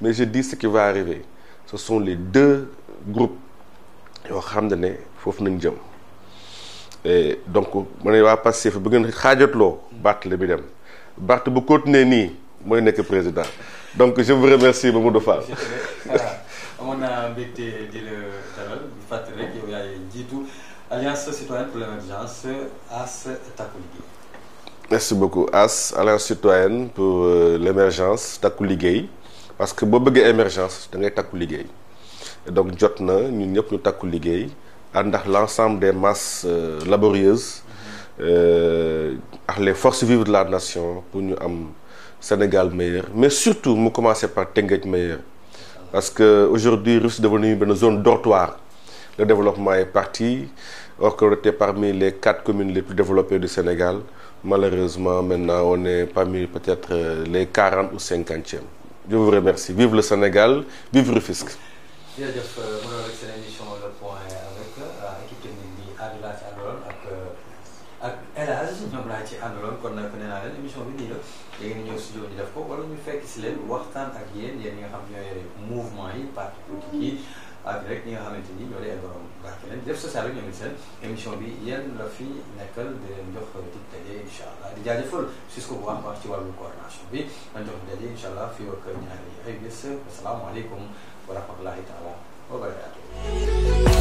Mais je dis ce qui va arriver. Ce sont les deux groupes yoo xam ne foofu nañ jëm. Et donc ma ne waa Pastef bu ngeen xaajatloo Barthélémy dem Barth bu continuer nii mooy nekk président donc je vous remercie Mamadou Fall. amoon naa mbégte di la dalal di fàttali rek yow yaay jiitu Alliance citoyenne pour l'émergence AS Takku Liggéey. Merci beaucoup AS Alliance citoyenne pour l'émergence Takku Liggéey parce que boo bëggee émergence da ngay takku liggéey donc jot na ñun ñëpp ñu takku liggéey. Ndax l'ensemble des masses laborieuses ak les forces vives de la nation pour ñu am Sénégal meilleur mais surtout mu commencer par Tëngéej meilleur parce que aujourd'hui Rufisque est devenu une zone dortoir. Le développement est parti or qu'on était parmi les 4 communes les plus développées du Sénégal. Malheureusement maintenant on est parmi peut-être les 40 ou 50e. Je vous remercie. Vive le Sénégal, vive Rufisque. jërëjëf mu doon rek seen émission Le Point avec équipe technique bi Adila ci àndaloon ak El Hadj ñoom laa ci àndaloon kon nag nee naa leen émission bi nii la da ngeen ñëw studio ñu def ko wala ñu fekk si leen waxtaan ak yéen ñi nga xam ñoo yore mouvement yi parti politique yi ak rek ñi nga xamante ni ñoo leen borom barke leen def social rek ñoom it seen émission bi yéen la fi nekkal di leen jox dig daje incha allah di jaajëfal Cisco bu baax ci wàllu coordination bi man jox daje incha allah fii ak ñaari ay bés asalaamaaleykum wa rahmatullahi taala wa barakatuh.